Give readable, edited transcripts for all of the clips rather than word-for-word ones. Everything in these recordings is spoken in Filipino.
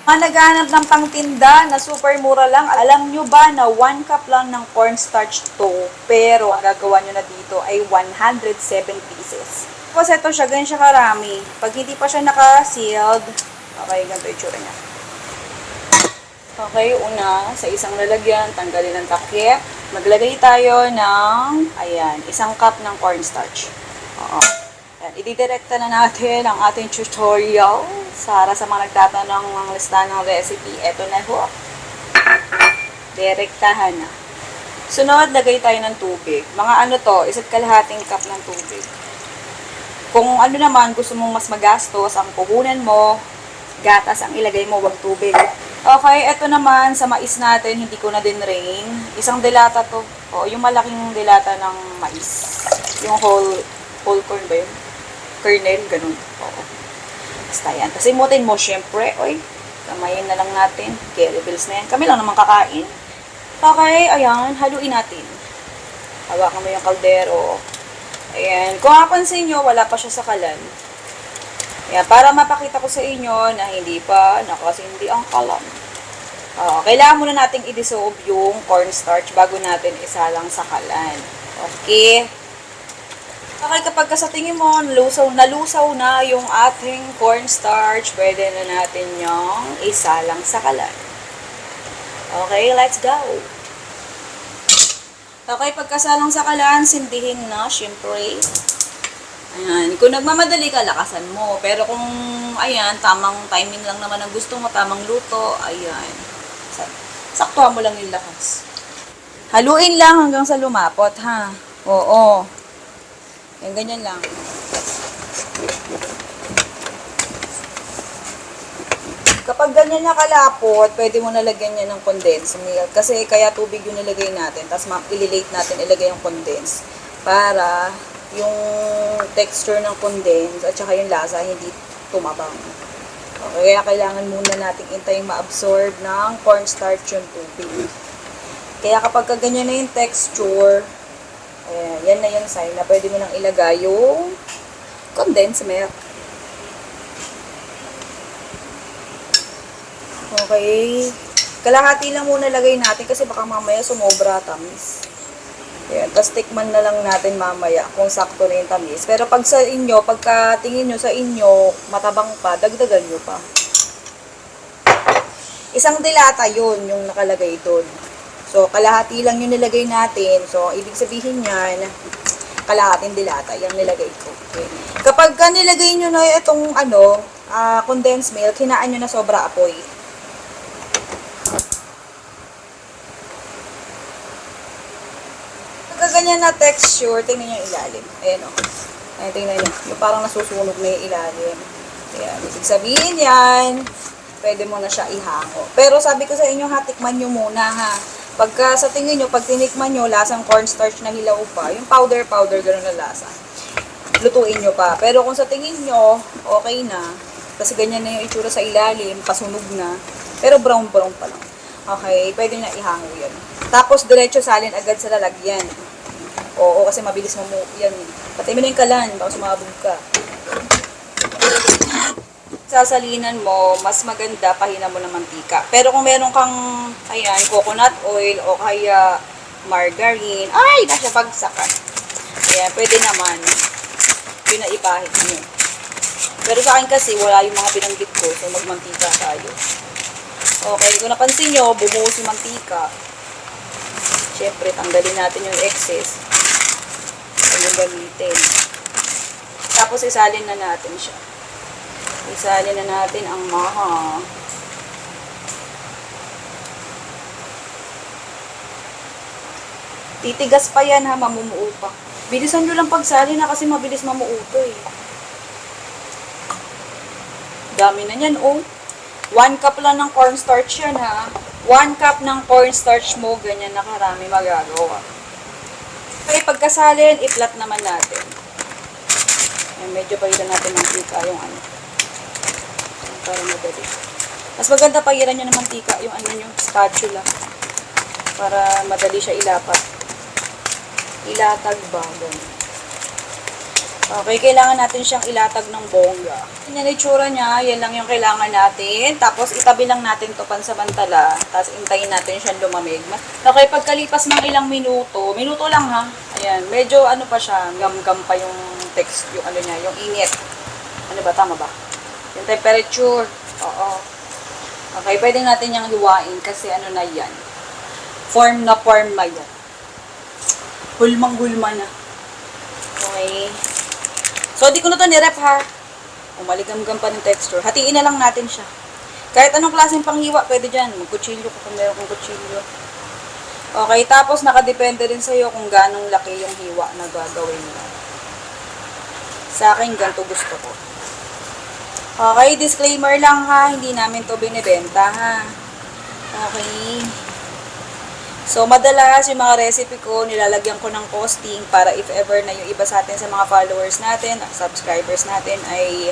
Mga naghahanap ng pangtinda na super mura lang, alam nyo ba na 1 cup lang ng cornstarch to, pero ang gagawa nyo na dito ay 107 pieces. Tapos ito siya, ganyan siya karami. Pag hindi pa siya naka-sealed, okay, ganito yung tsura niya. Okay, una, sa isang lalagyan, tanggalin ang takip. Maglagay tayo ng, ayan, 1 cup ng cornstarch. Oo. Ayan, ididirekta na natin ang ating tutorial. Para sa mga nagtatanong ng listahan ng recipe, eto na ho. Direktahan na. Sunod, lagay tayo ng tubig. Mga ano to, 1.5 cup ng tubig. Kung ano naman, gusto mong mas magastos, ang puhunan mo, gatas ang ilagay mo, wag tubig. Okay, eto naman, sa mais natin, hindi ko na din rain. 1 delata to. O, yung malaking delata ng mais. Yung whole corn ba yun? Kernel, ganun. Oo. Basta yan. Tapos imutin mo, syempre, oy, kamayin na lang natin. Carry bills na yan. Kami lang naman kakain. Okay, ayan, haluin natin. Hawakan mo yung kaldero. Ayan, kung napansin nyo, wala pa siya sa kalan. Ayan, para mapakita ko sa inyo na hindi pa nakasindi ang kalan. Kailangan muna nating i-dissolve yung cornstarch bago natin isalang sa kalan. Okay? Okay, kapag sa tingin mo, nalusaw na yung ating cornstarch, pwede na natin yung isalang sa kalan. Okay, let's go! Okay, pagkasalang sa kalan, sindihin na, syempre. Ayan, kung nagmamadali ka, lakasan mo. Pero kung, ayan, tamang timing lang naman ang gusto mo, tamang luto, ayan. Saktuhan mo lang yung lakas. Haluin lang hanggang sa lumapot, ha? Oo. Yan, ganyan lang. Kapag ganyan na kalapot, pwede mo nalagyan niya ng condensed milk. Kasi kaya tubig yung nilagay natin. Tapos ililate natin ilagay yung condensed. Para yung texture ng condensed at saka yung lasa hindi tumabang. Okay, kaya kailangan muna natin intayong ma-absorb ng cornstarch yung tubig. Kaya kapag ganyan na yung texture, ayan, yan na yung sign na pwede mo nang ilagay yung condensed milk. Okay. Kalahati lang muna lagay natin kasi baka mamaya sumobra tamis. Ayan. Tapos tikman na lang natin mamaya kung sakto na yung tamis. Pero pag sa inyo, pagka tingin nyo sa inyo, matabang pa, dagdagan nyo pa. 1 delata yun yung nakalagay doon. So, kalahati lang yung nilagay natin. So, ibig sabihin yan, kalahating dilata yung nilagay ko. Okay. Kapag nilagay nyo na itong condensed milk, hinaan nyo na sobra apoy. Pagka ganyan na texture, tingnan nyo yung ilalim. Ayan o. Ayan, tingnan nyo. Yung parang nasusunog na yung ilalim. Ayan. Ibig sabihin yan, pwede mo na siya ihango. Pero sabi ko sa inyo, tikman nyo muna ha. Pagka sa tingin nyo, pag tinikman nyo, lasang cornstarch na hilaw pa, yung powder, gano'n na lasa. Lutuin nyo pa. Pero kung sa tingin nyo, okay na, kasi ganyan na yung itsura sa ilalim, pasunog na, pero brown pa lang. Okay, pwede na ihango yan. Tapos, diretso salin agad sa lalagyan. Oo, kasi mabilis mo yan. Patay mo na yung kalan, baka sumabog ka. Sasalinan mo, mas maganda pahina mo ng mantika. Pero kung meron kang, ayan, coconut oil o kaya margarine, ay, nasa bagsakan. Ayan, pwede naman. Pinaipahit nyo. Pero sa akin kasi, wala yung mga binanggit ko, so magmantika tayo. Okay, kung napansin nyo, bumuhos yung mantika. Siyempre, tanggalin natin yung excess. Huwag yung gamitin. Tapos, isalin na natin siya. Isalin na natin ang maha. Titigas pa yan ha, mamumuo pa. Bilisan nyo lang pagsalin na kasi mabilis mamuo to eh. Dami na yan oh. 1 cup lang ng cornstarch yan ha. 1 cup ng cornstarch mo, ganyan na karami magagawa. Okay, pagkasalin, i-flat naman natin. Ayan, medyo pagitan natin ng tika yung para madali. Mas maganda pagiran nyo ng mantika yung yung spatula. Para madali siya ilapat. Ilatag ba? Okay, kailangan natin siyang ilatag ng bongga. Yan yung itsura niya, yan lang yung kailangan natin. Tapos itabi lang natin to pansamantala. Tapos intayin natin siyang lumamig. Okay, pagkalipas ng ilang minuto, minuto lang ha. Ayan, medyo ano pa siya, gam-gam pa yung text, yung ano niya, yung init. Ano ba, tama ba? Yung temperature. Oo. Okay, pwede natin yung hiwain kasi ano na yan. Form na yan. Hulmang-hulma na. Okay. So, di ko na to nirep ha. Umaligam-gam pa ng texture. Hatiin na lang natin siya. Kahit anong klaseng panghiwa, pwede dyan. Magkutsilyo kung meron kong kutsilyo. Okay, tapos nakadepende rin sa'yo kung ganong laki yung hiwa na gagawin mo. Sa akin, ganito gusto ko. Okay, disclaimer lang ha. Hindi namin to binibenta ha. Okay. So, madalas yung mga recipe ko, nilalagyan ko ng costing para if ever na yung iba sa atin sa mga followers natin, subscribers natin ay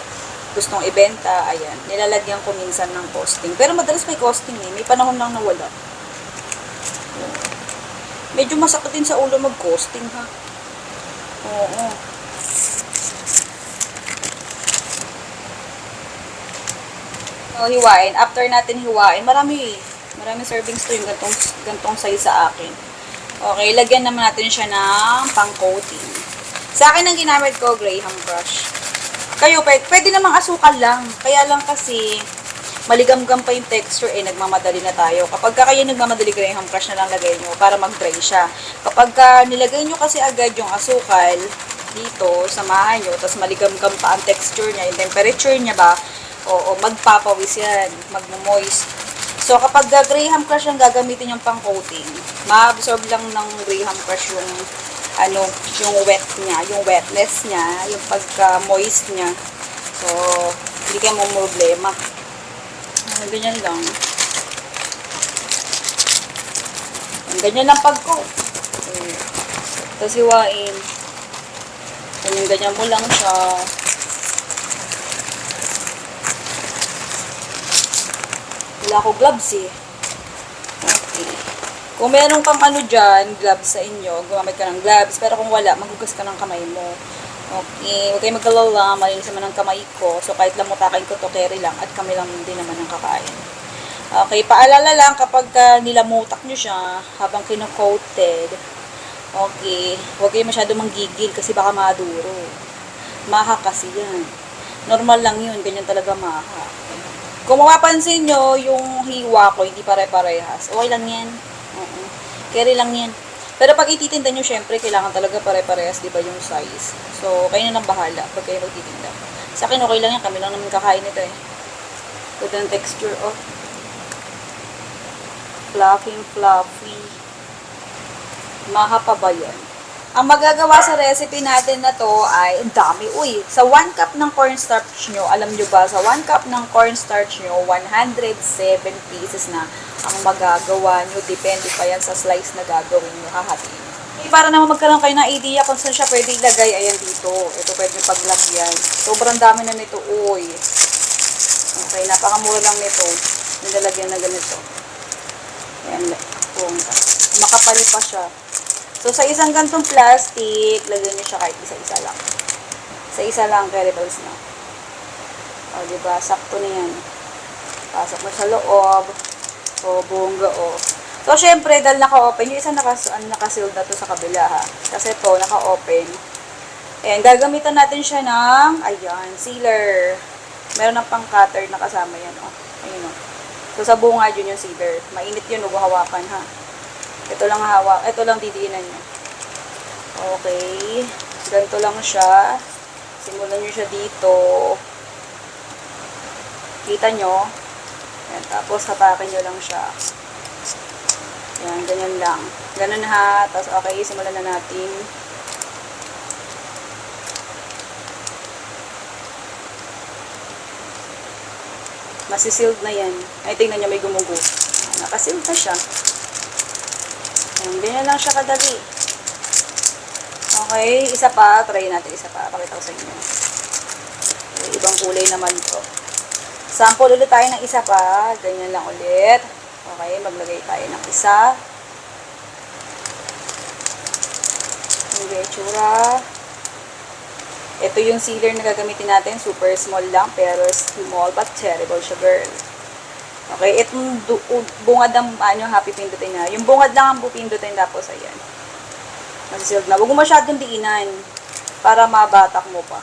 gustong ibenta, ayan, nilalagyan ko minsan ng costing. Pero madalas may costing eh, may panahon lang nawala. Medyo masakit din sa ulo mag-costing ha. Oo. So, hiwain. After natin hiwain, maraming servings to yung gantong size sa akin. Okay, lagyan naman natin siya ng pang-coating. Sa akin ang ginamit ko, Graham Crush. Kayo, pwede namang asukal lang. Kaya lang kasi, maligam-gam pa yung texture, nagmamadali na tayo. Kapag kayo nagmamadali, Graham Crush na lang lagay nyo para mag-dry siya. Kapag nilagay nyo kasi agad yung asukal, dito, samahan nyo, tapos maligam-gam pa ang texture niya, yung temperature niya ba, oo, magpapawis yan, magmo-moist. So, kapag Graham Crush ang gagamitin yung pang-coating, ma-absorb lang ng Graham Crush yung, yung wet niya, yung wetness niya, yung pagka-moist niya. So, hindi kayo mo problema. Ganyan lang. Ganyan lang pag-coat. Tapos hiwain. Ganyan mo lang siya. Wala ko gloves eh. Okay. Kung meron kang dyan, gloves sa inyo, gumamit ka ng gloves. Pero kung wala, maghugas ka ng kamay mo. Okay. Huwag kayo magkalala, malinis naman ang kamay ko. So, kahit lamutakin ko to, carry lang. At kami lang din naman ang kakain. Okay. Paalala lang, kapag nilamutak nyo siya, habang kino-coated, okay. Huwag kayo masyado manggigil kasi baka maduro. Maha kasi yan. Normal lang yun. Ganyan talaga maha. Kung mapapansin nyo, yung hiwa ko, hindi pare-parehas. Okay lang yan. Carry lang yan. Pero pag ititinda nyo, syempre, kailangan talaga pare-parehas, di ba, yung size. So, kayo na lang bahala pag kayo magtitinda. Sa akin, okay lang yan. Kami lang naman kakain ito eh. Good ang texture, oh. Fluffy. Maha pa ba yan? Ang magagawa sa recipe natin na to ay, ang dami, sa 1 cup ng cornstarch nyo, alam nyo ba, sa 1 cup ng cornstarch nyo, 107 pieces na ang magagawa nyo. Depende pa yan sa slice na gagawin nyo, hahatiin. Para naman magkaroon kayo ng idea kung saan siya pwede ilagay, ayan dito. Ito pwede paglagyan. Sobrang dami na nito, Okay, napakamura lang nito. Nilalagyan na ganito. Ayan, makapal pa siya. So, sa isang gantong plastic, lagyan nyo siya kahit isa-isa lang. Sa isa lang, variables na. O, diba? Sakto na yan. Pasok mo sa loob. O, bongga, o. So, syempre, dahil naka-open, yung isang naka-sealed na to sa kabila, ha. Kasi to, naka-open. Ayan, gagamitan natin siya ng, sealer. Meron ng pang-cutter na kasama yan, o. Ayun, o. So, sa bunga yun yung sealer. Mainit yun, huwag hawakan, ha. Ito lang hawak. Ito lang didiinan nyo. Okay. Ganito lang siya. Simulan nyo siya dito. Kita nyo. Yan. Tapos hapakin nyo lang siya. Yan. Ganyan lang. Ganun ha. Tapos okay. Simulan na natin. Masisealed na yan. Ay, tingnan nyo may gumugo. Nakasealed na siya. Ganyan lang siya kadali. Okay, isa pa. Try natin isa pa. Pakita ko sa inyo. Okay, ibang kulay naman to. Sample ulit tayo ng isa pa. Ganyan lang ulit. Okay, maglagay tayo ng isa. Yung itsura. Ito yung sealer na gagamitin natin. Super small lang, pero small but terrible siya, girl. Okay, itong bungad ang happy pindutin na. Yung bungad lang ang pupindutin, tapos ayan. Nasisilog na. Huwag mo masyadong diinan para mabatak mo pa.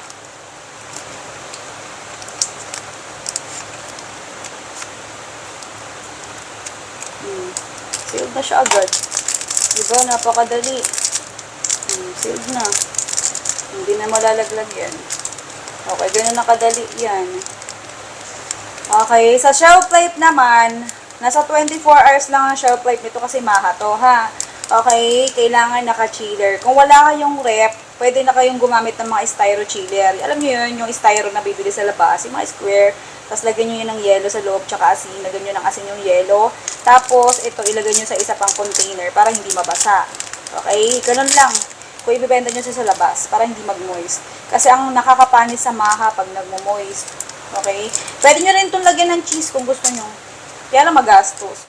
Sealed na siya agad. Diba? Napakadali. Sealed na. Hindi na malalaglag yan. Okay, ganun na kadali yan. Okay, sa shelf life naman, nasa 24 hours lang ang shelf life nito kasi maha to, ha? Okay, kailangan naka-chiller. Kung wala kayong rep, pwede na kayong gumamit ng mga styro chiller. Alam niyo yun, yung styro na bibili sa labas, yung mga square. Tapos lagyan nyo yun ng yelo sa loob, tsaka asin. Lagyan nyo ng asin yung yelo. Tapos, ito, ilagay nyo sa isa pang container para hindi mabasa. Okay? Ganun lang. Kung ibibenta nyo sa labas, para hindi mag-moist. Kasi ang nakakapanis sa maha pag nagmo-moist. Okay? Pwede nyo rin itong lagyan ng cheese kung gusto nyo. Kaya lang magastos.